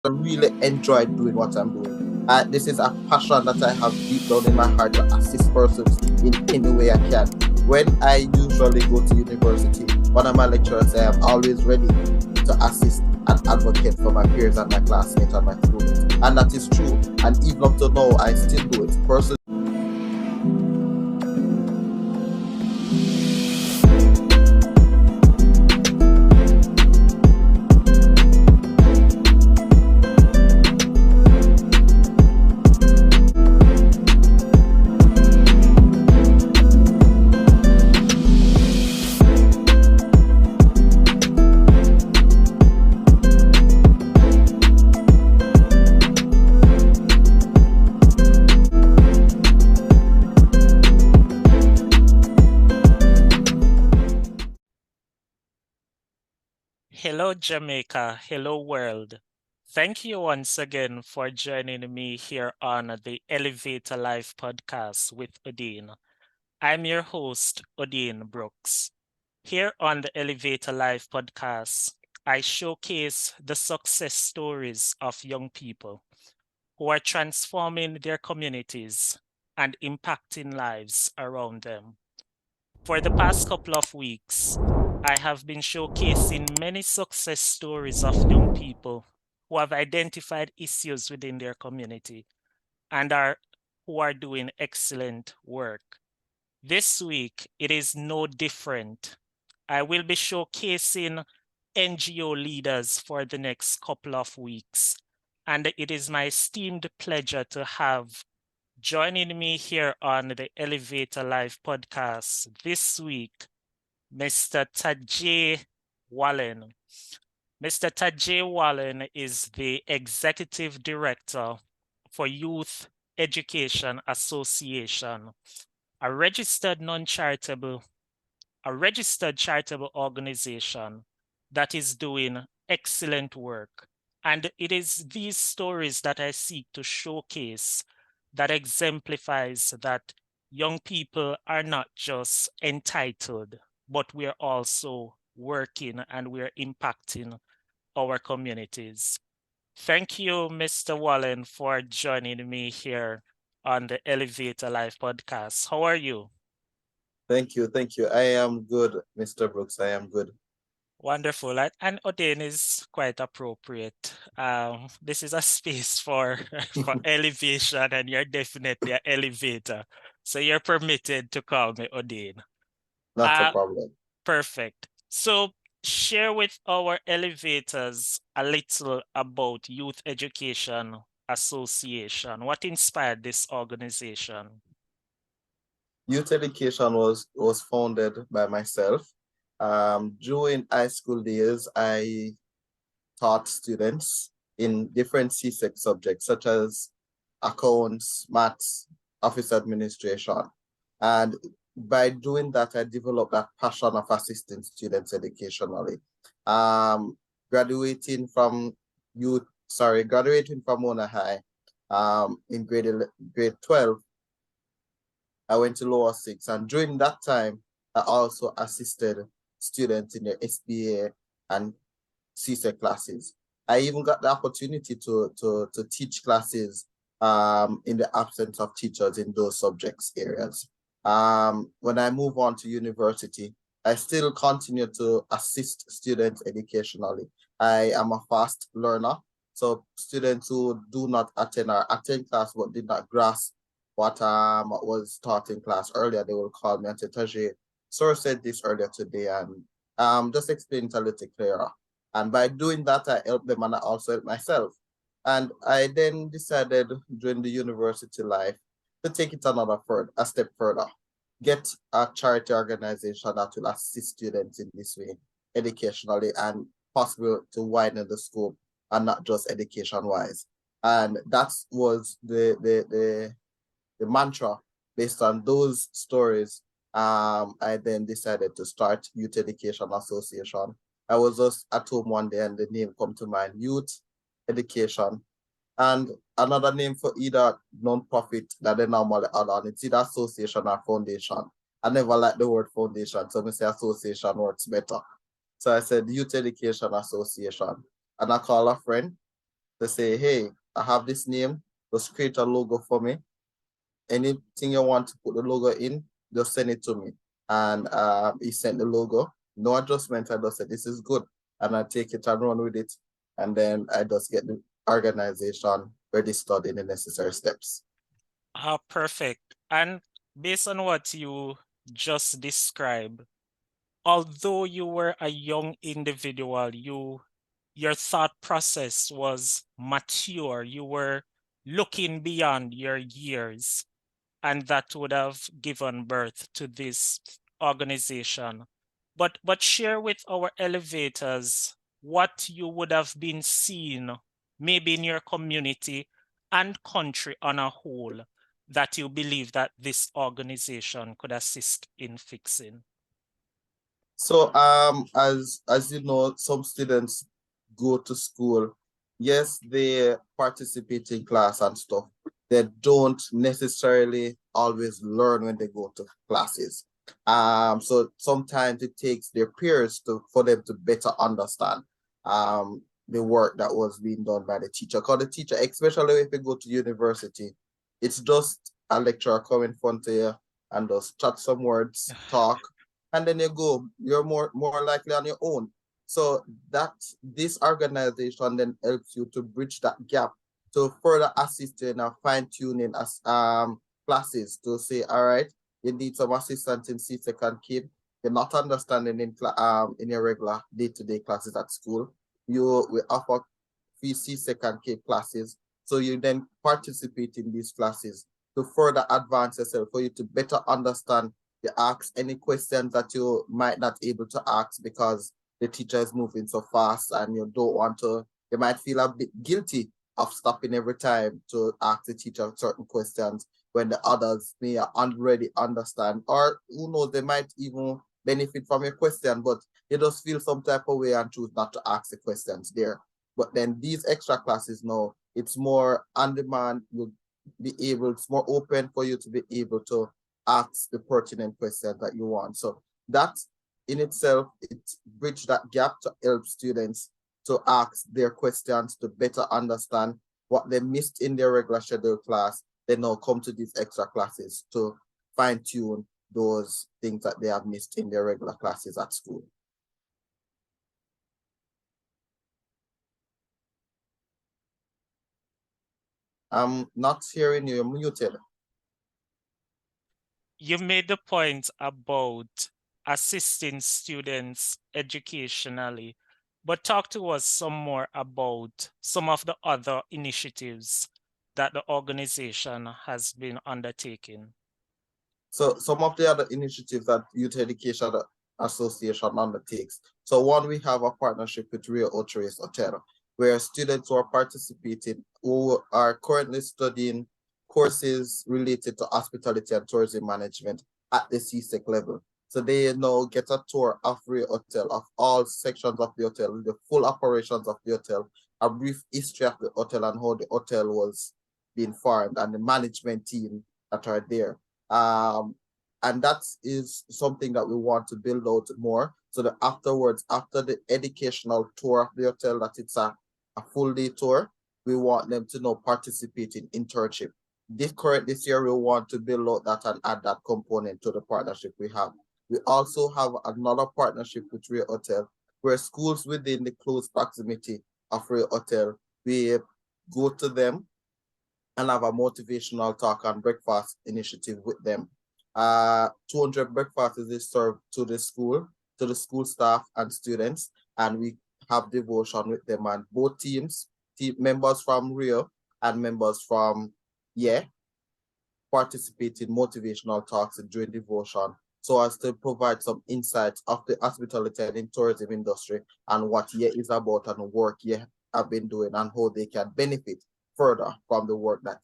I really enjoy doing what I'm doing. This is a passion that I have deep down in my heart to assist persons in any way I can. When I usually go to university, one of my lecturers say I'm always ready to assist and advocate for my peers and my classmates and my students. And that is true. And even up to now, I still do it. Persons. Hello, Jamaica. Hello, world. Thank you once again for joining me here on the Elevata Podcast with Odane. I'm your host, Odane Brooks. Here on the Elevata Podcast, I showcase the success stories of young people who are transforming their communities and impacting lives around them. For the past couple of weeks, I have been showcasing many success stories of young people who have identified issues within their community and who are doing excellent work. This week, it is no different. I will be showcasing NGO leaders for the next couple of weeks, and it is my esteemed pleasure to have joining me here on the Elevata podcast this week, Mr. Tahje Wallen. Mr. Tahje Wallen is the Executive Director for Youth Education Association, a registered non-charitable, a registered charitable organization that is doing excellent work. And it is these stories that I seek to showcase that exemplifies that young people are not just entitled, but we're also working and we're impacting our communities. Thank you, Mr. Wallen, for joining me here on the Elevata podcast. How are you? Thank you. Thank you. I am good, Mr. Brooks. I am good. Wonderful. And Odane is quite appropriate. This is a space for for elevation, and you're definitely an elevator. So you're permitted to call me Odane. Not a problem. Perfect. So share with our elevators a little about Youth Education Association. What inspired this organization? Youth education was founded by myself. During high school days, I taught students in different CSEC subjects such as accounts, maths, office administration. And by doing that, I developed that passion of assisting students educationally. Um, graduating from graduating from Mona High in grade 12, I went to lower six. And during that time, I also assisted students in their SBA and CSEC classes. I even got the opportunity to teach classes in the absence of teachers in those subjects areas. When I move on to university, I still continue to assist students educationally. I am a fast learner, so students who do not attend or attend class but did not grasp what was taught in class earlier, they will call me and say, Tahje, sir said this earlier today, and just explain it a little clearer. And by doing that, I help them and I also help myself. And I then decided during the university life to take it a step further, get a charity organization that will assist students in this way, educationally, and possible to widen the scope and not just education wise. And that was the mantra based on those stories. I then decided to start Youth Education Association. I was just at home one day and the name come to mind, Youth Education. And another name for either non-profit that they normally add on, it's either association or foundation. I never like the word foundation, so I say association works better. So I said Youth Education Association. And I call a friend to say, hey, I have this name, just create a logo for me. Anything you want to put the logo in, just send it to me. And he sent the logo. No adjustment. I just said, this is good. And I take it and run with it. And then I just get the organization registered in the necessary steps. Perfect. And based on what you just described, although you were a young individual, your thought process was mature. You were looking beyond your years, and that would have given birth to this organization. But share with our elevators what you would have been seeing maybe in your community and country on a whole that you believe that this organization could assist in fixing. So as you know, some students go to school. Yes, they participate in class and stuff. They don't necessarily always learn when they go to classes. So sometimes it takes their peers for them to better understand the work that was being done by the teacher. Because the teacher, especially if you go to university, it's just a lecturer coming in front of you and just chat some words, talk, and then you go. You're more likely on your own. So that this organization then helps you to bridge that gap to further assist you in a fine-tuning as classes to say, all right, you need some assistance in CSEC and KID. You're not understanding in your regular day-to-day classes at school. We offer free CSEC and KID classes. So you then participate in these classes to further advance yourself for you to better understand. You ask any questions that you might not able to ask because the teacher is moving so fast and you don't want to, you might feel a bit guilty of stopping every time to ask the teacher certain questions when the others may already understand, or who knows, they might even benefit from your question, but you just feel some type of way and choose not to ask the questions there. But then these extra classes now, it's more on demand. You'll be able, it's more open for you to be able to ask the pertinent question that you want. So that in itself, it bridges that gap to help students to ask their questions to better understand what they missed in their regular schedule class. They now come to these extra classes to fine tune those things that they have missed in their regular classes at school. I'm not hearing you, you're muted. You made the point about assisting students educationally, but talk to us some more about some of the other initiatives that the organization has been undertaking. So some of the other initiatives that Youth Education Association undertakes. So one, we have a partnership with Rio Ochoa's Hotel, where students who are participating, who are currently studying courses related to hospitality and tourism management at the CSEC level. So they now get a tour of Rio Hotel, of all sections of the hotel, the full operations of the hotel, a brief history of the hotel and how the hotel was being formed and the management team that are there. And that is something that we want to build out more so that afterwards, after the educational tour of the hotel, that it's a full day tour, we want them to now participate in internship. This year, we want to build out that and add that component to the partnership we have. We also have another partnership with Rio Hotel, where schools within the close proximity of Rio Hotel, we go to them and have a motivational talk and breakfast initiative with them. 200 breakfasts is served to the school staff and students, and we have devotion with them. And both team members from Rio and members from participate in motivational talks and during devotion, so as to provide some insights of the hospitality and tourism industry and what is about and the work have been doing and how they can benefit further from the work that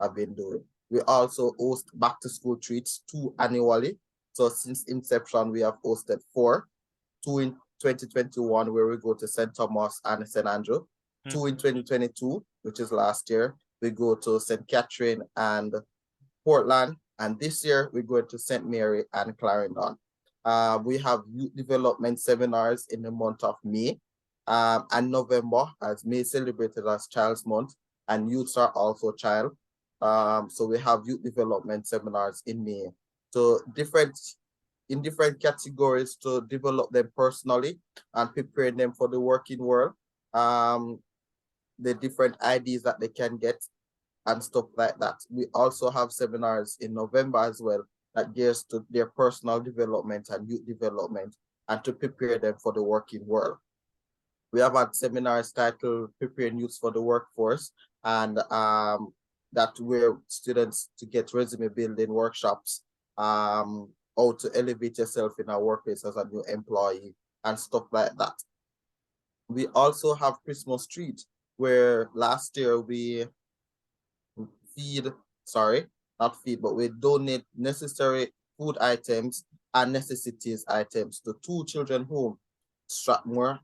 have been doing. We also host back to school treats 2 annually. So since inception, we have hosted 4, 2 in 2021, where we go to St. Thomas and St. Andrew, 2 in 2022, which is last year. We go to St. Catherine and Portland, and this year we're going to St. Mary and Clarendon. We have youth development seminars in the month of May. And November, as May celebrated as Child's Month, and youths are also child. So we have youth development seminars in May. So in different categories to develop them personally and prepare them for the working world. The different ideas that they can get and stuff like that. We also have seminars in November as well that gears to their personal development and youth development and to prepare them for the working world. We have had seminars titled Preparing Youths for the Workforce, and that where students to get resume building workshops, how to elevate yourself in our workplace as a new employee and stuff like that. We also have Christmas Street, where last year we feed, sorry, not feed, but we donate necessary food items and necessities items to two children home, Strathmore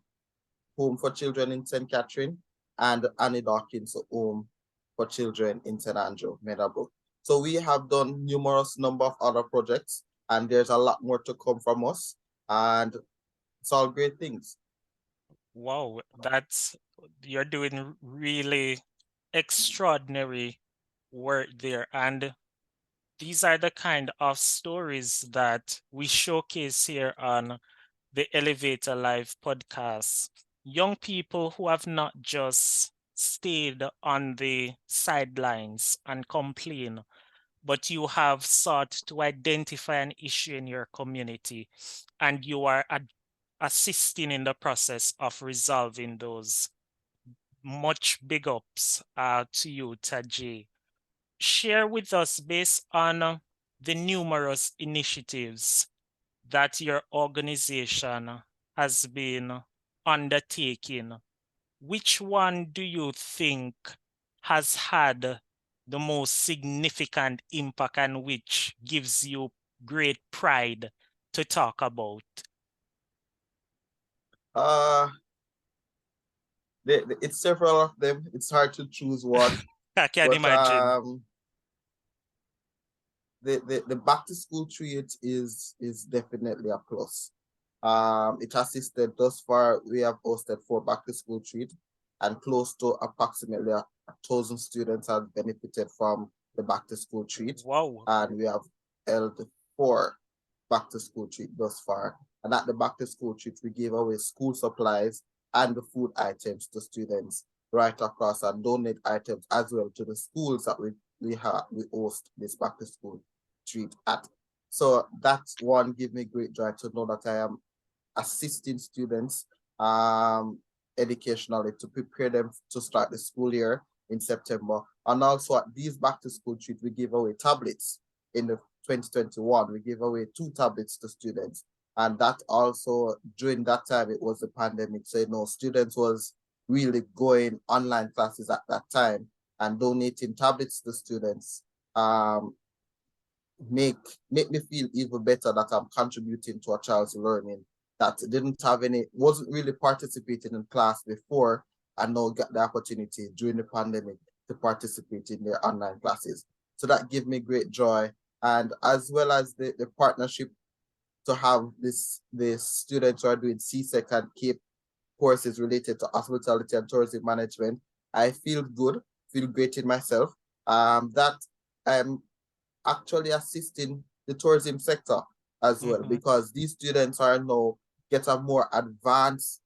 Home for Children in St. Catherine and Annie Dawkins Home for Children in St. Andrew, Meadowbrook. So we have done numerous number of other projects, and there's a lot more to come from us, and it's all great things. Wow, you're doing really extraordinary work there. And these are the kind of stories that we showcase here on the Elevator Live podcast. Young people who have not just stayed on the sidelines and complain, but you have sought to identify an issue in your community and you are assisting in the process of resolving those. Much big ups to you, Tahje. Share with us, based on the numerous initiatives that your organization has been undertaking, which one do you think has had the most significant impact and which gives you great pride to talk about? It's several of them. It's hard to choose one, I can but imagine. the back to school treat is definitely a plus. It assisted thus far. We have hosted 4 back to school treat, and close to approximately 1,000 students have benefited from the back to school treat. Wow. And we have held 4 back to school treat thus far. And at the back to school treat, we gave away school supplies and the food items to students right across, and donate items as well to the schools that we host this back to school treat at. So that's one give me great joy to know that I am assisting students educationally to prepare them to start the school year in September. And also at these back to school treat, we give away tablets. In the 2021, we gave away 2 tablets to students. And that also, during that time, it was the pandemic. So, students was really going online classes at that time, and donating tablets to students make me feel even better that I'm contributing to a child's learning that wasn't really participating in class before, and now get the opportunity during the pandemic to participate in their online classes. So that gave me great joy. And as well as the partnership to have the students who are doing CSEC and CAPE courses related to hospitality and tourism management, I feel great in myself. That I'm actually assisting the tourism sector as well, because these students are now they're more advanced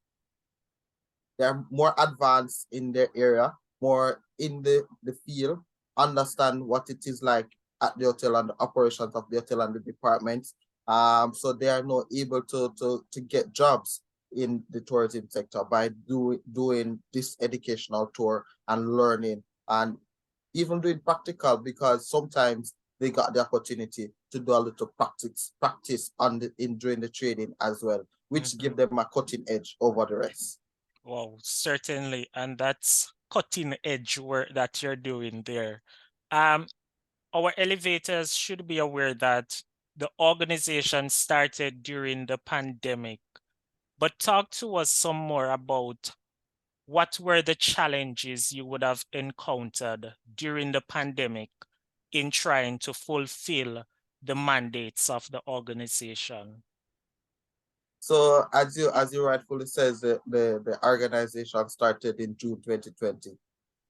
in their area, more in the field, understand what it is like at the hotel and the operations of the hotel and the departments. So they are now able to get jobs in the tourism sector by doing this educational tour and learning, and even doing practical, because sometimes they got the opportunity to do a little practice during the training as well, which give them a cutting edge over the rest. Wow, certainly. And that's cutting edge work that you're doing there. Our elevators should be aware that the organization started during the pandemic, but talk to us some more about what were the challenges you would have encountered during the pandemic in trying to fulfill the mandates of the organization. So as you rightfully says, the organization started in June 2020.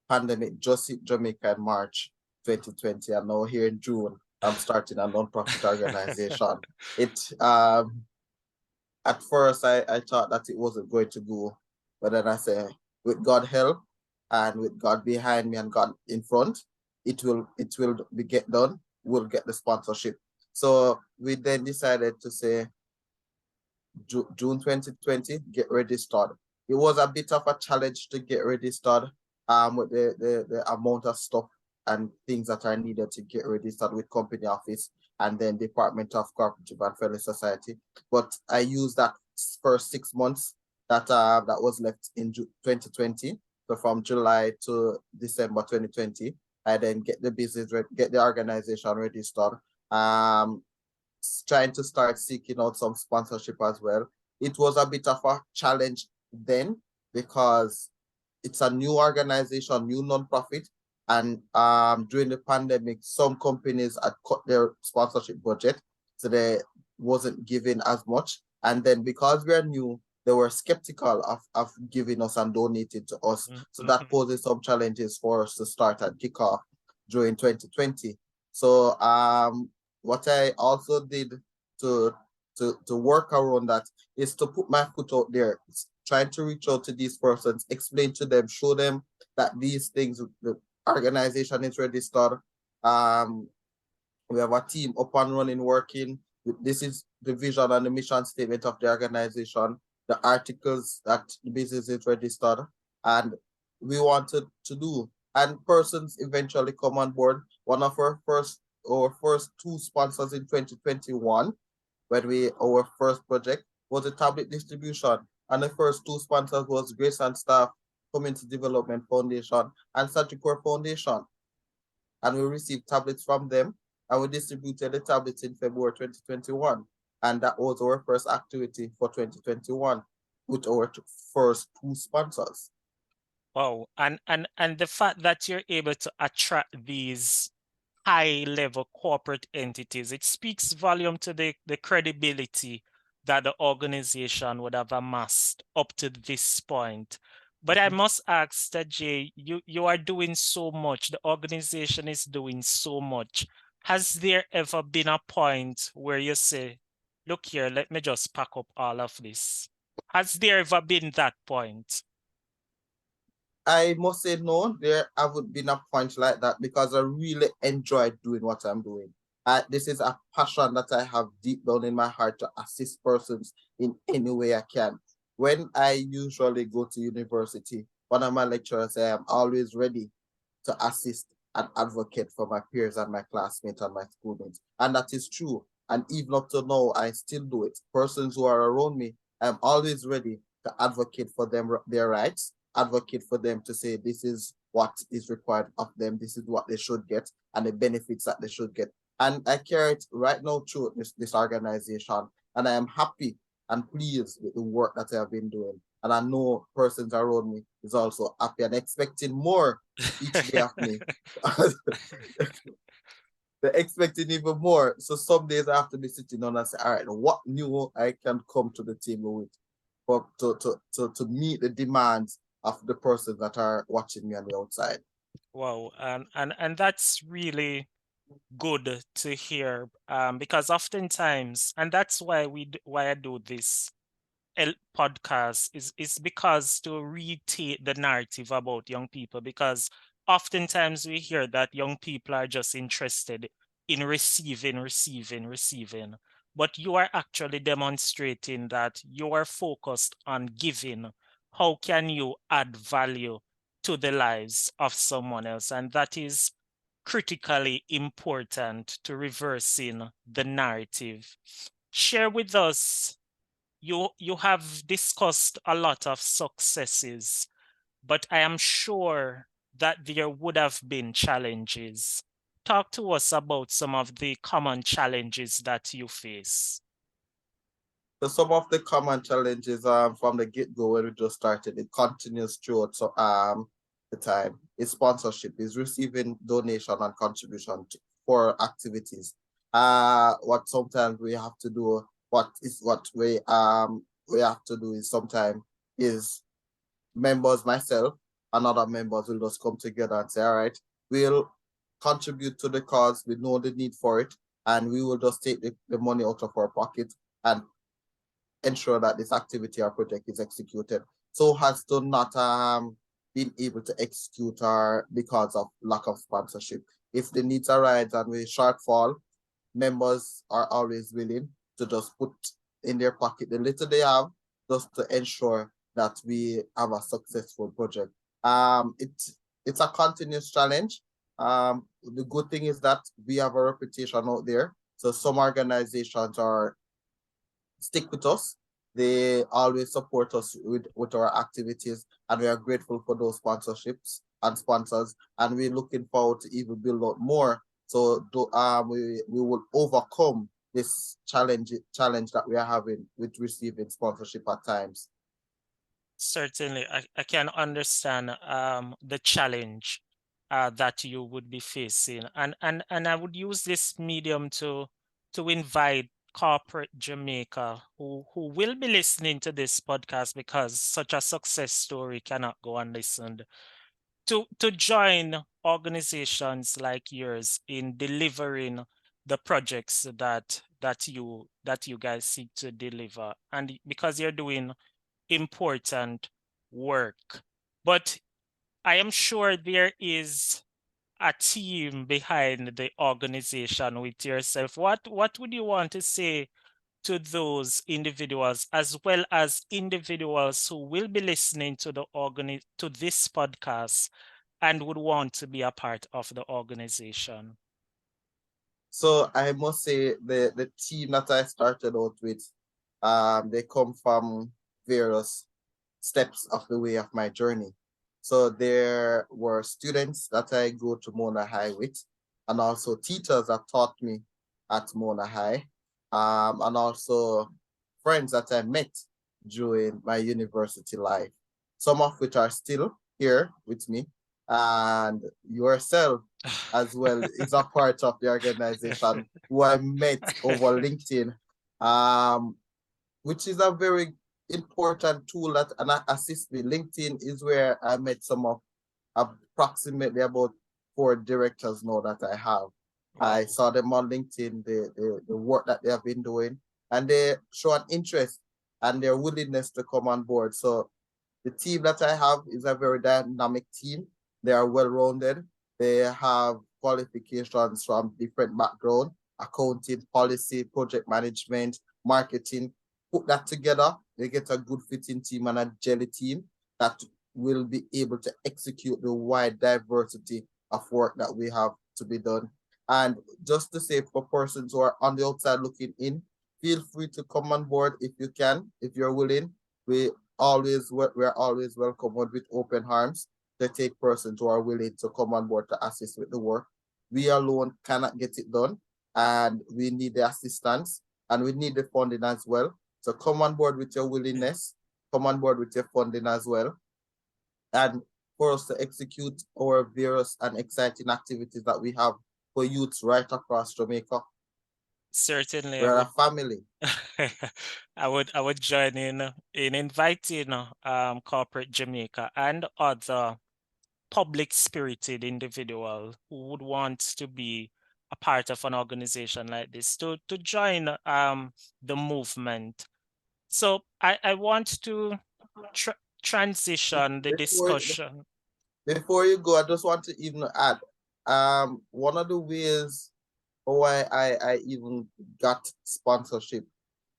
Pandemic just hit Jamaica in March 2020, and now here in June, I'm starting a non-profit organization. It At first I thought that it wasn't going to go, but then I say with God help and with God behind me and God in front, it will be get done. We'll get the sponsorship. So we then decided to say June 2020, get registered. It was a bit of a challenge to get registered with the amount of stuff and things that are needed to get registered with company office and then Department of Cooperative and Fellow Society. But I used that first 6 months that was left in 2020. So from July to December 2020, I then get the get the organization registered. Trying to start seeking out some sponsorship as well. It was a bit of a challenge then because it's a new organization, new nonprofit, and during the pandemic, some companies had cut their sponsorship budget, so they wasn't giving as much. And then because we're new, they were skeptical of giving us and donating to us. So that poses some challenges for us to start and kick off during 2020. So what I also did to work around that is to put my foot out there, trying to reach out to these persons, explain to them, show them that these things, the organization is registered. We have a team up and running, working. This is the vision and the mission statement of the organization, the articles that the business is registered, and we wanted to do. And persons eventually come on board. One of our first two sponsors in 2021, when our first project was a tablet distribution. And the first two sponsors was Grace and Staff Community Development Foundation and Sagicor Foundation. And we received tablets from them, and we distributed the tablets in February 2021. And that was our first activity for 2021 with our first two sponsors. Wow. And the fact that you're able to attract these high-level corporate entities, it speaks volume to the credibility that the organization would have amassed up to this point. But I must ask, Tahje, you are doing so much, the organization is doing so much. Has there ever been a point where you say, look here, let me just pack up all of this? Has there ever been that point? I must say no, there haven't been a point like that because I really enjoy doing what I'm doing. This is a passion that I have deep down in my heart to assist persons in any way I can. When I usually go to university, one of my lecturers say I'm always ready to assist and advocate for my peers and my classmates and my schoolmates. And that is true. And even up to now, I still do it. Persons who are around me, I'm always ready to advocate for them, their rights, advocate for them to say this is what is required of them, this is what they should get, and the benefits that they should get. And I carry it right now through this organization, and I am happy and pleased with the work that I have been doing. And I know persons around me is also happy and expecting more each day of me. They're expecting even more. So some days I have to be sitting down and say, all right, what new I can come to the table with for to meet the demands of the persons that are watching me on the outside. Wow, and that's really good to hear, because oftentimes, and that's why why I do this podcast is because to retake the narrative about young people, because oftentimes we hear that young people are just interested in receiving, but you are actually demonstrating that you are focused on giving. How can you add value to the lives of someone else? And that is critically important to reversing the narrative. Share with us, you have discussed a lot of successes, but I am sure that there would have been challenges. Talk to us about some of the common challenges that you face. So some of the common challenges from the get-go when we just started, it continues throughout the time, is sponsorship, is receiving donation and contribution for activities. What sometimes we have to do, what we have to do is sometimes is members, myself, and other members will just come together and say, all right, we'll contribute to the cause, we know the need for it, and we will just take the money out of our pocket and ensure that this activity or project is executed. So has to not been able to execute or because of lack of sponsorship. If the needs arise and we shortfall, members are always willing to just put in their pocket the little they have just to ensure that we have a successful project. It's a continuous challenge. The good thing is that we have a reputation out there. So some organizations are stick with us. They always support us with our activities, and we are grateful for those sponsorships and sponsors. And we're looking forward to even build out more. So we will overcome this challenge that we are having with receiving sponsorship at times. Certainly, I can understand the challenge that you would be facing, and I would use this medium to invite corporate Jamaica who will be listening to this podcast, because such a success story cannot go unlistened, to join organizations like yours in delivering the projects that you guys seek to deliver, and because you're doing important work. But I am sure there is a team behind the organization with yourself. What would you want to say to those individuals, as well as individuals who will be listening to to this podcast and would want to be a part of the organization? So I must say the team that I started out with, they come from various steps of the way of my journey. So there were students that I go to Mona High with, and also teachers that taught me at Mona High, and also friends that I met during my university life, some of which are still here with me, and yourself as well is a part of the organization who I met over LinkedIn, which is a very important tool that and assist me. LinkedIn is where I met some of approximately about 4 directors now that I have. I saw them on LinkedIn, the work that they have been doing, and they show an interest and their willingness to come on board. So the team that I have is a very dynamic team. They are well-rounded. They have qualifications from different backgrounds: accounting, policy, project management, marketing. Put that together, they get a good fitting team and a jelly team that will be able to execute the wide diversity of work that we have to be done. And just to say, for persons who are on the outside looking in, feel free to come on board if you can, if you're willing. We're always welcome with open arms to take persons who are willing to come on board to assist with the work. We alone cannot get it done, and we need the assistance and we need the funding as well. So come on board with your willingness, come on board with your funding as well, and for us to execute our various and exciting activities that we have for youths right across Jamaica. Certainly, We're a family. I would join in inviting corporate Jamaica and other public spirited individual who would want to be a part of an organization like this to join the movement. So I want to transition the Before, discussion. before you go, I just want to even add, one of the ways why I even got sponsorship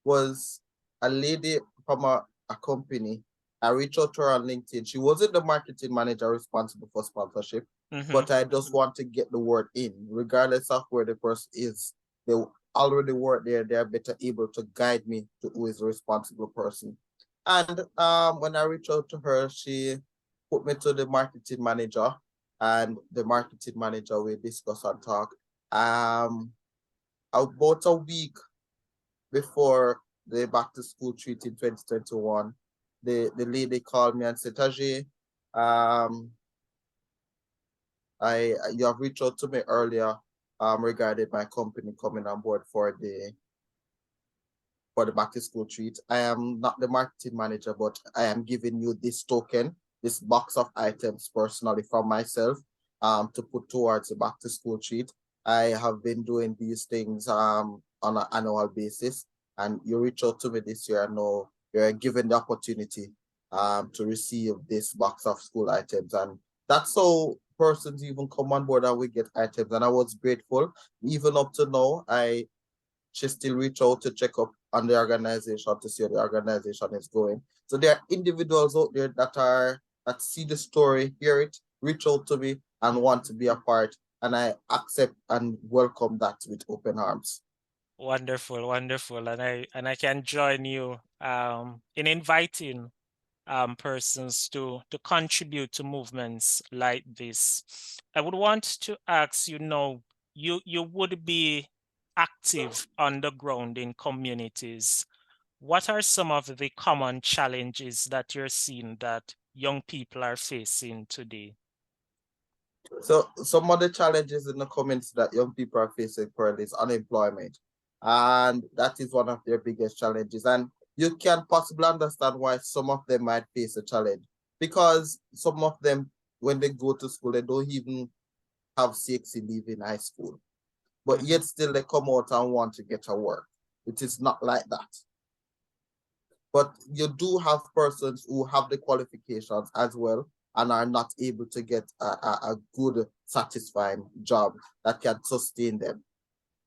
was a lady from a company. I reached out to her on LinkedIn. She wasn't the marketing manager responsible for sponsorship, but I just want to get the word in, regardless of where the person is. They already work there. They're better able to guide me to who is the responsible person. And when I reached out to her, she put me to the marketing manager, and the marketing manager will discuss and talk. About a week before the back to school treat in 2021, the lady called me and said, Tahje, you have reached out to me earlier regarding my company coming on board for the for the back to school treat. I am not the marketing manager, but I am giving you this token, this box of items personally from myself to put towards the back to school treat. I have been doing these things on an annual basis, and you reach out to me this year. I know you're given the opportunity to receive this box of school items, and that's how persons even come on board and we get items. And I was grateful. Even up to now, she still reach out to check up on the organization to see how the organization is going. So there are individuals out there that see the story, hear it, reach out to me and want to be a part. And I accept and welcome that with open arms. Wonderful, wonderful. And I can join you in inviting persons to contribute to movements like this. I would want to ask, you would be active on the ground in communities. What are some of the common challenges that you're seeing that young people are facing today? So some of the challenges in the comments that young people are facing currently is unemployment. And that is one of their biggest challenges. And you can possibly understand why some of them might face a challenge. Because some of them, when they go to school, they don't even have CXC leave in high school. But yet still they come out and want to get a work. It is not like that. But you do have persons who have the qualifications as well and are not able to get a good, satisfying job that can sustain them.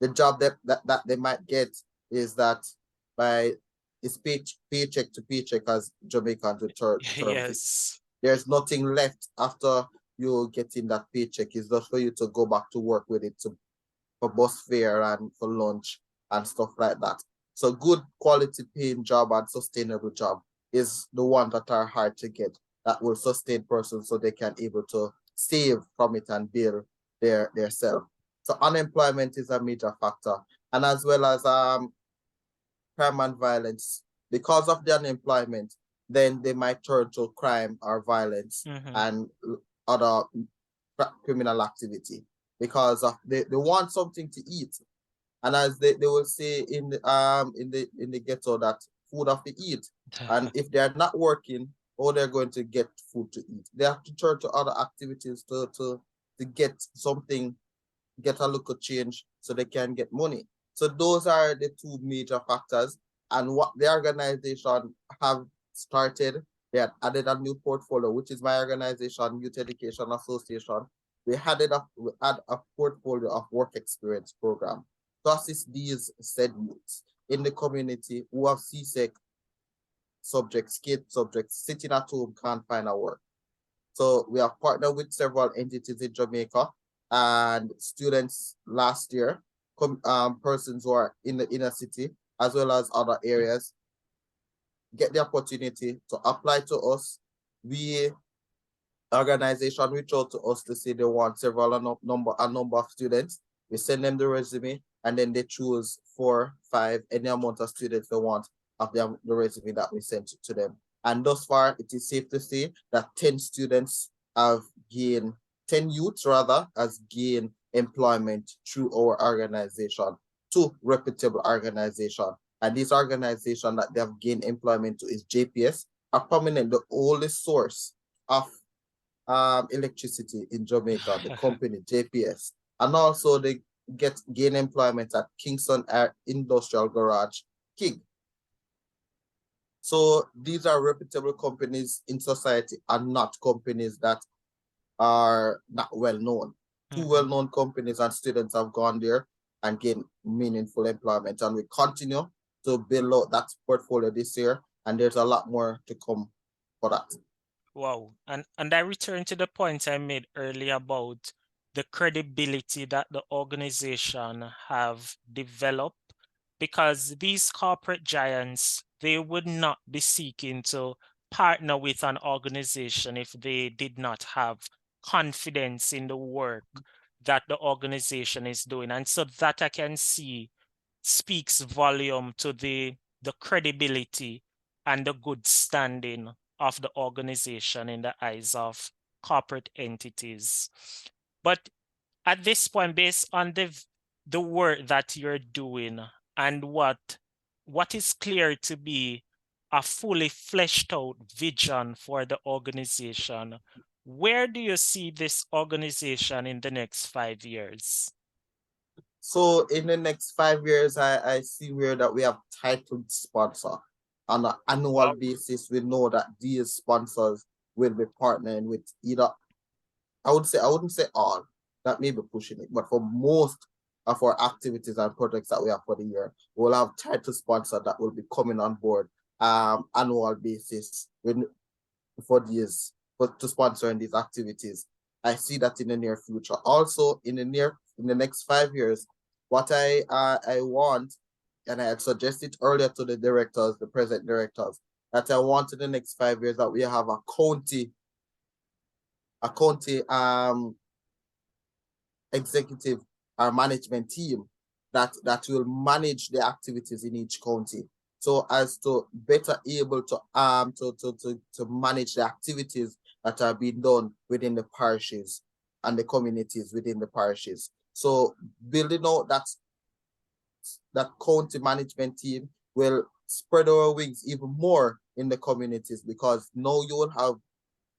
The job that they might get is that by it's paycheck to paycheck, as Jamaicans would term it. Yes. There's nothing left after you getting that paycheck. It's just for you to go back to work with it for bus fare and for lunch and stuff like that. So good quality paying job and sustainable job is the one that are hard to get, that will sustain persons so they can able to save from it and build their self. So unemployment is a major factor. And as well as crime and violence. Because of the unemployment, then they might turn to crime or violence and other criminal activity because of they want something to eat. And as they will say in the ghetto that food have to eat. And if they're not working, or they're going to get food to eat. They have to turn to other activities to get something, get a local change so they can get money. So those are the two major factors. And what the organization have started, they had added a new portfolio, which is my organization, Youth Education Association. We had a portfolio of work experience program to assist these said youths in the community who have CSEC subjects, kid subjects, sitting at home, can't find a work. So we have partnered with several entities in Jamaica and students last year, persons who are in the inner city as well as other areas, get the opportunity to apply to us. We organization reach out to us to say they want a number of students. We send them the resume and then they choose 4, 5, any amount of students they want of the resume that we sent to them. And thus far, it is safe to say that 10 students have gained, 10 youths rather, has gained employment through our organization, two reputable organizations. And this organization that they have gained employment to is JPS, a prominent, the oldest source of electricity in Jamaica, the company JPS. And also they gain employment at Kingston Industrial Garage, KIG. So these are reputable companies in society and not companies that are not well known. Two well-known companies and students have gone there and gained meaningful employment. And we continue to build out that portfolio this year. And there's a lot more to come for that. Wow. And I return to the point I made earlier about the credibility that the organization have developed, because these corporate giants, they would not be seeking to partner with an organization if they did not have confidence in the work that the organization is doing. And so that I can see speaks volume to the credibility and the good standing of the organization in the eyes of corporate entities. But at this point, based on the work that you're doing and what what is clear to be a fully fleshed out vision for the organization. Where do you see this organization in the next 5 years? So in the next 5 years, I see where that we have titled sponsor. On an annual Wow. basis, we know that these sponsors will be partnering with either, I wouldn't say all, that may be pushing it, but for most of our activities and projects that we have for the year, we'll have title sponsor that will be coming on board annual basis for these to sponsoring these activities. I see that in the near future. Also, in the next 5 years, what I want, and I had suggested earlier to the directors, the present directors, that I want in the next 5 years that we have a county executive or management team that will manage the activities in each county, so as to better able to manage the activities that are being done within the parishes and the communities within the parishes. So building out that county management team will spread our wings even more in the communities, because now you will have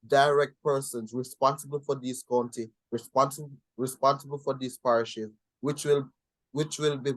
direct persons responsible for this county, responsible for these parishes, which will be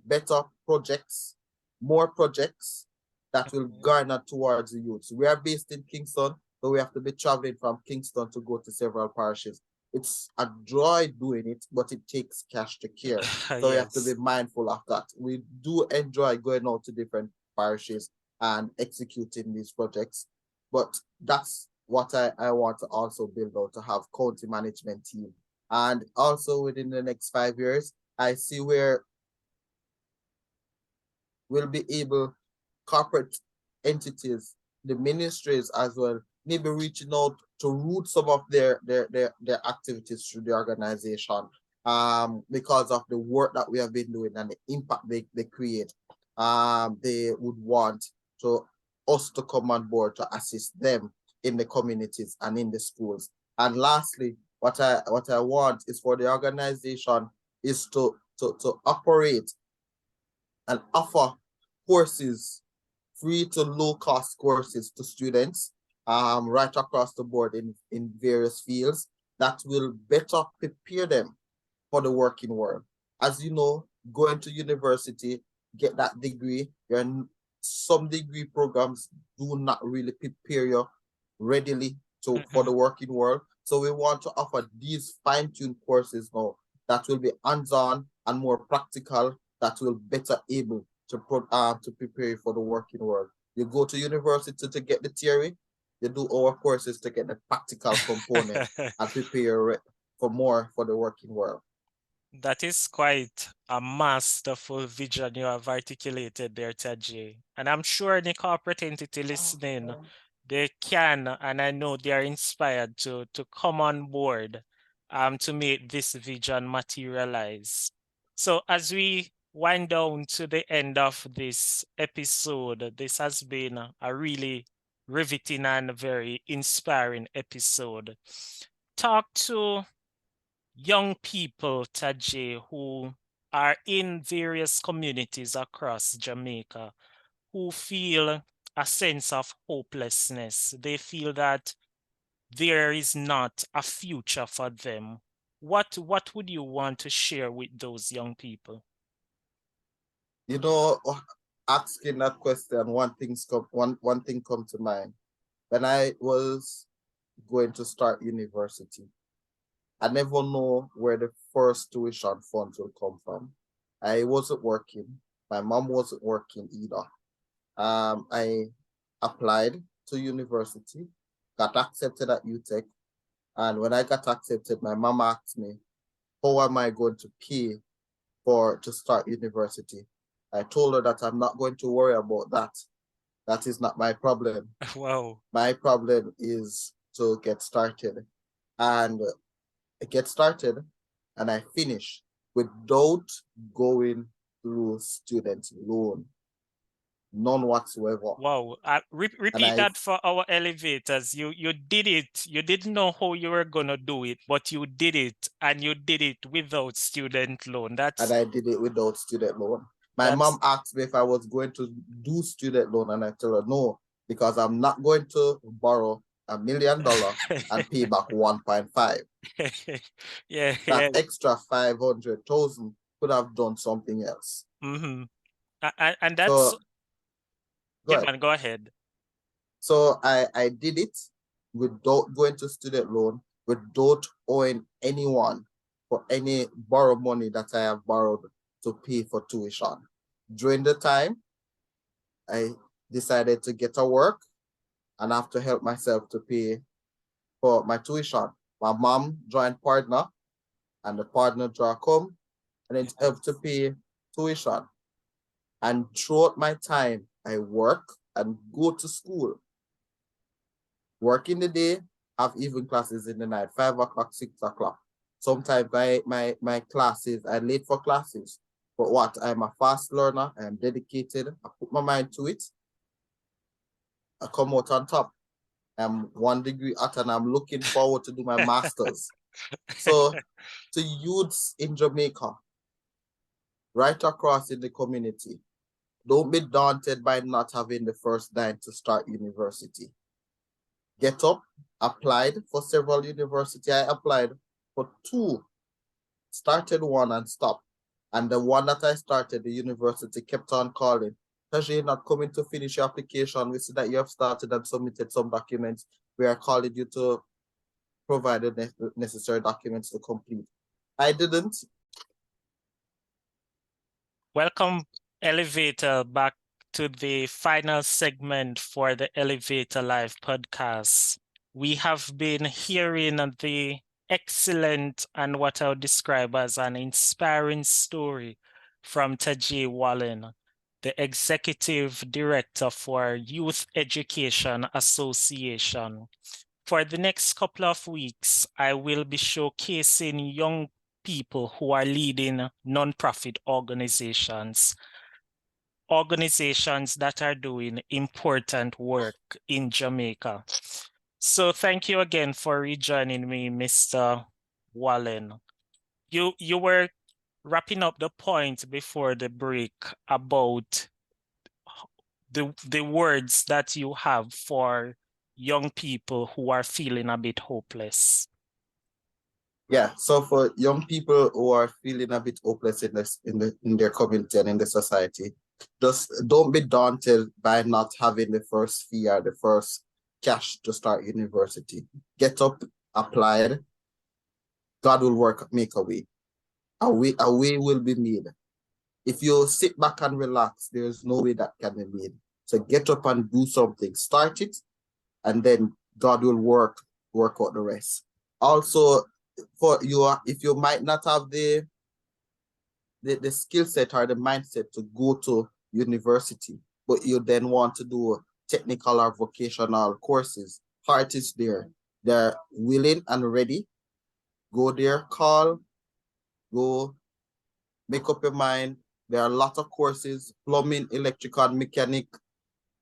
better projects, more projects that will garner towards the youth. So we are based in Kingston, so we have to be traveling from Kingston to go to several parishes. It's a joy doing it, but it takes cash to care. So we have to be mindful of that. We do enjoy going out to different parishes and executing these projects, but that's what I want to also build out, to have county management team. And also within the next 5 years, I see where we'll be able, corporate entities, the ministries as well, maybe reaching out to root some of their activities through the organization, because of the work that we have been doing and the impact they create. They would want us to come on board to assist them in the communities and in the schools. And lastly, what I want is for the organization is to operate and offer courses, free to low cost courses to students right across the board in various fields that will better prepare them for the working world. As you know, going to university, get that degree, some degree programs do not really prepare you readily for the working world. So we want to offer these fine-tuned courses now that will be hands-on and more practical, that will better able to prepare you for the working world. You go to university to get the theory, you do our courses to get the practical component and prepare for the working world. That is quite a masterful vision you have articulated there, Tahje. And I'm sure the corporate entity listening, they can, and I know they are inspired to come on board to make this vision materialize. So as we wind down to the end of this episode, this has been a really riveting and very inspiring episode. Talk to young people, Tahje, who are in various communities across Jamaica, who feel a sense of hopelessness. They feel that there is not a future for them. What would you want to share with those young people? You know, asking that question, one thing come to mind. When I was going to start university, I never know where the first tuition funds will come from. I wasn't working. My mom wasn't working either. I applied to university, got accepted at UTech, and when I got accepted, my mom asked me, how am I going to pay to start university? I told her that I'm not going to worry about that. That is not my problem. Wow. My problem is to get started. And I finish without going through student loan. None whatsoever. Wow. Repeat And that for our elevators. You did it. You didn't know how you were gonna do it, but you did it, and you did it without student loan. I did it without student loan. My mom asked me if I was going to do student loan, and I told her no, because I'm not going to borrow $1 million and pay back 1.5. Yeah, That extra 500,000 could have done something else. Mm-hmm. And that's So yeah, man, go ahead. So I did it without going to student loan, without owing anyone for any borrowed money that I have borrowed to pay for tuition. During the time, I decided to get a work and have to help myself to pay for my tuition. My mom joined partner, and the partner draw come, and it helped to pay tuition. And throughout my time, I work and go to school. Work in the day, have evening classes in the night, 5 o'clock, 6 o'clock. Sometimes my classes, I late for classes. But what? I'm a fast learner. I'm dedicated. I put my mind to it. I come out on top. I'm 1 degree out, and I'm looking forward to do my master's. So to youths in Jamaica, right across in the community, don't be daunted by not having the first dime to start university. Get up, applied for several universities. I applied for 2, started 1 and stopped. And the one that I started, the university kept on calling. Tahje, you're not coming to finish your application. We see that you have started and submitted some documents. We are calling you to provide the necessary documents to complete. I didn't. Welcome, Elevator, back to the final segment for the Elevator Live podcast. We have been hearing the excellent and what I would describe as an inspiring story from Tahje Wallen, the Executive Director for Youth Education Association. For the next couple of weeks, I will be showcasing young people who are leading nonprofit organizations that are doing important work in Jamaica. So thank you again for rejoining me, Mr. Wallen. You were wrapping up the point before the break about the words that you have for young people who are feeling a bit hopeless. Yeah, so for young people who are feeling a bit hopeless in their community and in the society, just don't be daunted by not having the first fee or the first cash to start university. Get up, applied. God will work, make a way. A way will be made. If you sit back and relax, there is no way that can be made. So get up and do something. Start it, and then God will work out the rest. Also, for you, if you might not have the skill set or the mindset to go to university, but you then want to do technical or vocational courses, heart is there. They're willing and ready. Go there, call, go, make up your mind. There are a lot of courses, plumbing, electrical, and mechanic,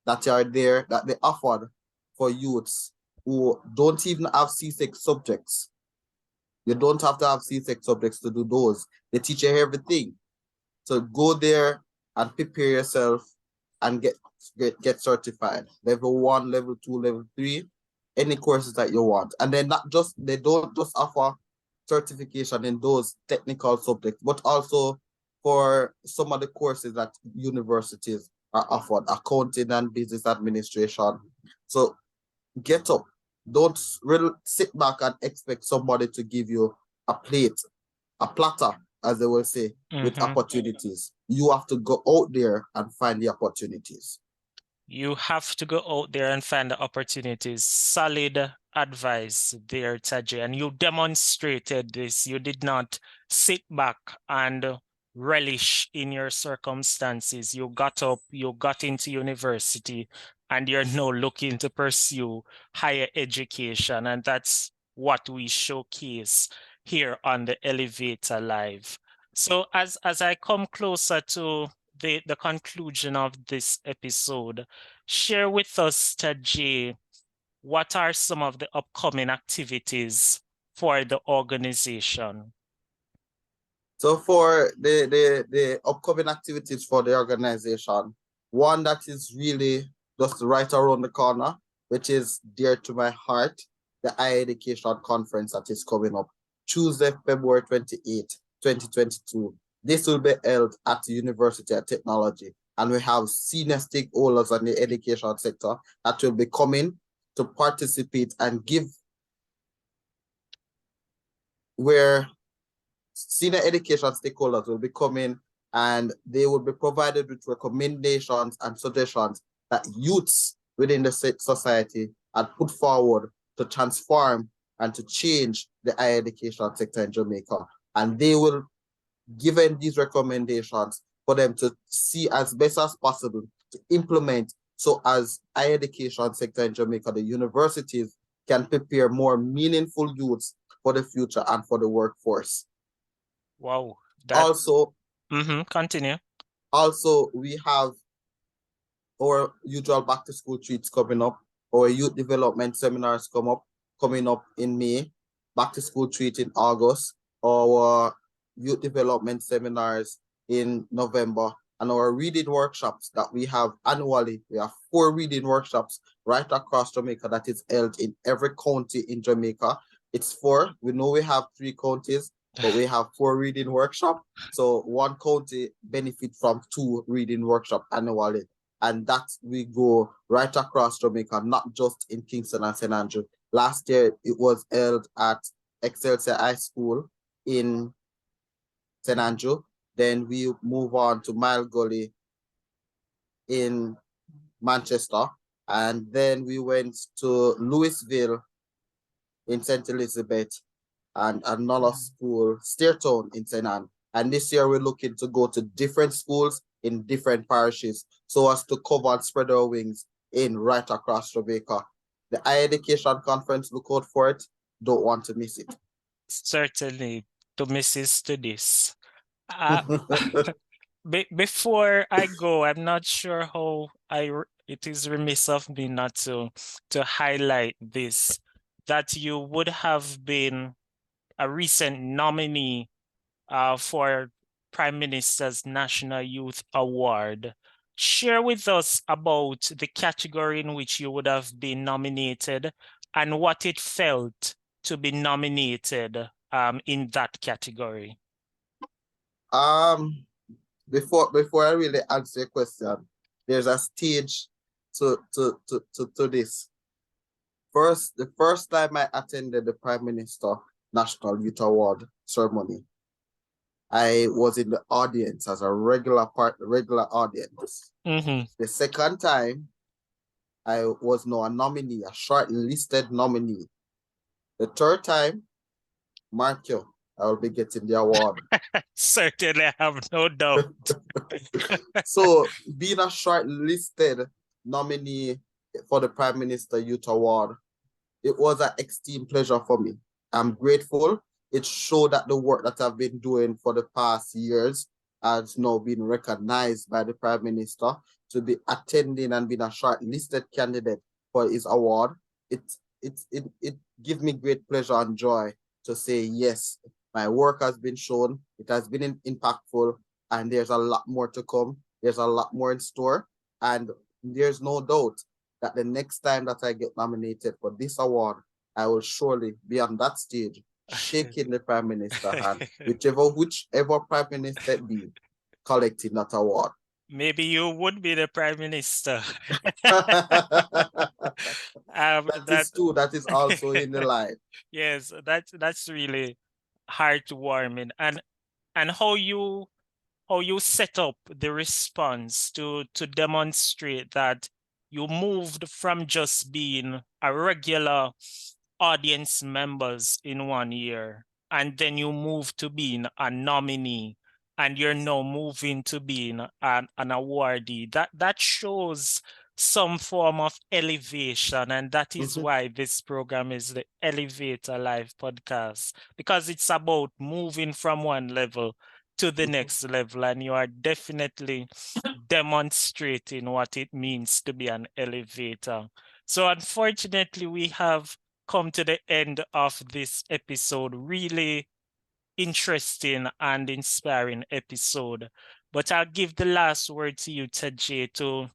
that are there that they offered for youths who don't even have CSEC subjects. You don't have to have CSEC subjects to do those. They teach you everything. So go there and prepare yourself and get certified. Level 1, level 2, level 3, any courses that you want. And then they don't just offer certification in those technical subjects, but also for some of the courses that universities are offered, accounting and business administration. So get up. Don't really sit back and expect somebody to give you a plate, a platter, as they will say, with opportunities. You have to go out there and find the opportunities. You have to go out there and find the opportunities. Solid advice there, Tahje. And you demonstrated this. You did not sit back and relish in your circumstances. You got up, you got into university, and you're now looking to pursue higher education. And that's what we showcase here on the Elevator Live. So as I come closer to the conclusion of this episode, share with us, Tahje, what are some of the upcoming activities for the organization? So for the upcoming activities for the organization, one that is really just right around the corner, which is dear to my heart, the Higher Education Conference that is coming up Tuesday, February 28th, 2022. This will be held at the University of Technology, and we have senior stakeholders in the education sector that will be coming to participate and give where senior education stakeholders will be coming and they will be provided with recommendations and suggestions that youths within the society had put forward to transform and to change the higher education sector in Jamaica. And they will give them these recommendations for them to see as best as possible to implement so as higher education sector in Jamaica, the universities can prepare more meaningful youths for the future and for the workforce. Wow. Also, continue. Also, we have our usual back to school treats coming up. Our youth development seminars coming up in May. Back to school treat in August. Our youth development seminars in November. And our reading workshops that we have annually. We have 4 reading workshops right across Jamaica that is held in every county in Jamaica. It's 4. We know we have 3 counties, but we have 4 reading workshops. So one county benefit from 2 reading workshops annually. And that we go right across Jamaica, not just in Kingston and St. Andrew. Last year, it was held at Excelsior High School in St. Andrew. Then we move on to Mile Gully in Manchester. And then we went to Louisville in St. Elizabeth and another school, Steertown in St. Ann. And this year we're looking to go to different schools in different parishes so as to cover and spread our wings in right across Jamaica. The Higher Education Conference, look out for it. Don't want to miss it. Certainly, to Mrs. to this. Before I go, I'm not sure how it is remiss of me not to highlight this, that you would have been a recent nominee for Prime Minister's National Youth Award. Share with us about the category in which you would have been nominated and what it felt to be nominated in that category. Before I really answer your question, there's a stage to this. The first time I attended the Prime Minister National Youth Award ceremony, I was in the audience as a regular audience. The second time, I was now a nominee, a shortlisted nominee. The third time, mark you, I will be getting the award. Certainly, I have no doubt. So, being a shortlisted nominee for the Prime Minister Youth Award, it was an extreme pleasure for me. I'm grateful. It showed that the work that I've been doing for the past years has now been recognized by the Prime Minister to be attending and being a shortlisted candidate for his award. It gives me great pleasure and joy to say, yes, my work has been shown, it has been impactful, and there's a lot more to come. There's a lot more in store. And there's no doubt that the next time that I get nominated for this award, I will surely be on that stage, shaking the Prime Minister's hand, whichever Prime Minister it be, collecting that award. Maybe you would be the Prime Minister. That is also in the line. Yes, that's really heartwarming. And how you set up the response to demonstrate that you moved from just being a regular audience members in 1 year, and then you moved to being a nominee, and you're now moving to being an awardee. That shows some form of elevation, and that is why this program is the Elevata Live Podcast, because it's about moving from one level to the next level, and you are definitely demonstrating what it means to be an elevator. So unfortunately, we have come to the end of this episode. Really interesting and inspiring episode. But I'll give the last word to you, Tahje, to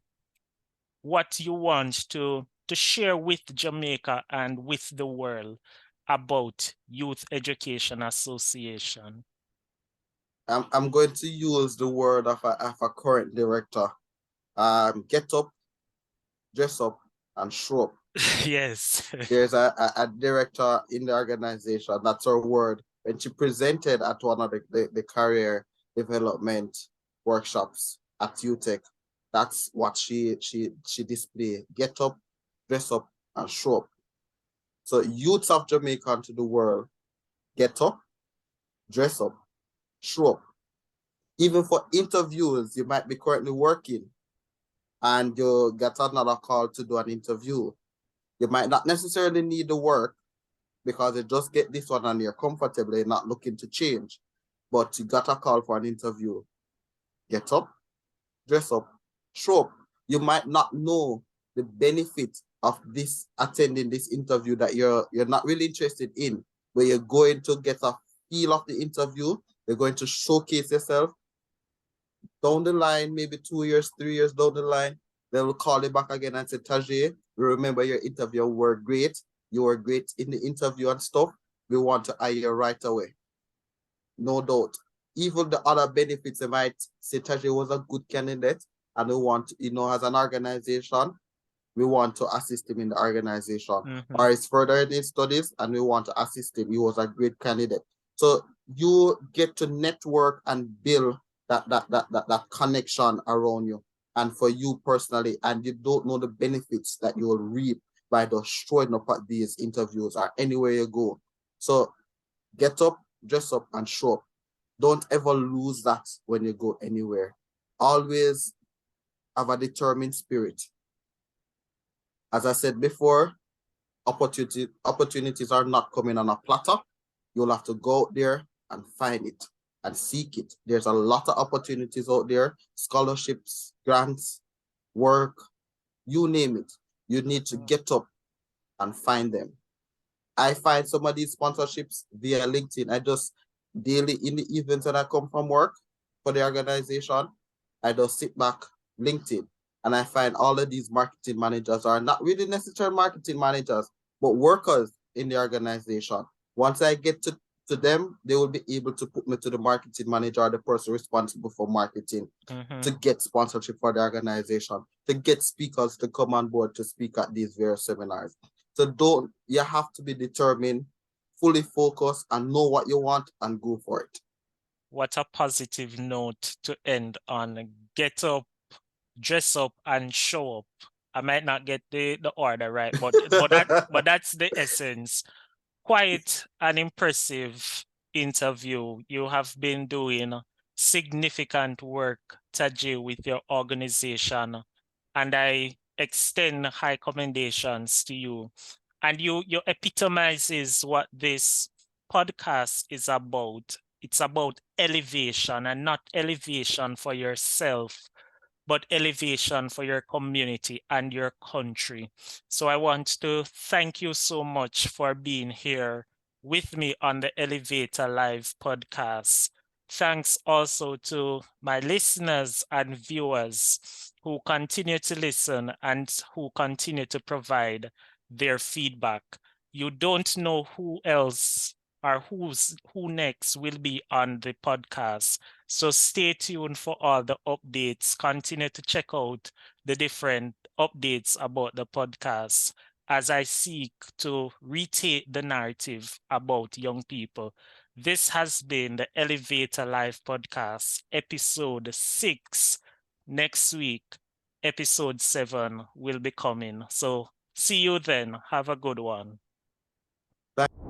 what you want to share with Jamaica and with the world about Youth Education Association. I'm going to use the word of a current director. Get up, dress up, and show up. Yes. There's a director in the organization. That's her word. When she presented at one of the career development workshops at UTech, that's what she displayed. Get up, dress up, and show up. So youths of Jamaica and to the world, get up, dress up, show up. Even for interviews, you might be currently working and you get another call to do an interview. You might not necessarily need the work because you just get this one and you're comfortable, you're not looking to change. But you got a call for an interview. Get up, dress up, show up. You might not know the benefit of this attending this interview that you're not really interested in, but you're going to get a feel of the interview. You're going to showcase yourself. Down the line, maybe 2 years, 3 years down the line, they will call you back again and say, Tahje, we remember your interview were great. You were great in the interview and stuff. We want to hire you right away. No doubt. Even the other benefits, they might say Tahje was a good candidate and we want, as an organization, we want to assist him in the organization. Mm-hmm. Or he's further in his studies and we want to assist him. He was a great candidate. So you get to network and build that connection around you and for you personally, and you don't know the benefits that you will reap by just showing up at these interviews or anywhere you go. So get up, dress up, and show up. Don't ever lose that when you go anywhere. Always have a determined spirit. As I said before, opportunities are not coming on a platter. You'll have to go out there and find it and seek it. There's a lot of opportunities out there, scholarships, grants, work, you name it. You need to get up and find them. I find some of these sponsorships via LinkedIn. I just daily in the evenings when I come from work for the organization, I just sit back, LinkedIn, and I find all of these marketing managers are not really necessarily marketing managers, but workers in the organization. Once I get to them, they will be able to put me to the marketing manager or the person responsible for marketing to get sponsorship for the organization, to get speakers to come on board to speak at these various seminars. So you have to be determined, fully focused, and know what you want and go for it. What a positive note to end on. Get up, dress up, and show up. I might not get the order right, but that's the essence. Quite an impressive interview. You have been doing significant work, Tahje, with your organization, and I extend high commendations to you. And you epitomizes what this podcast is about. It's about elevation, and not elevation for yourself, but elevation for your community and your country. So I want to thank you so much for being here with me on the Elevator Live podcast. Thanks also to my listeners and viewers who continue to listen and who continue to provide their feedback. You don't know who else or who next will be on the podcast. So stay tuned for all the updates. Continue to check out the different updates about the podcast as I seek to retake the narrative about young people. This has been the Elevator Live Podcast, episode 6. Next week, episode 7 will be coming. So see you then. Have a good one. Bye.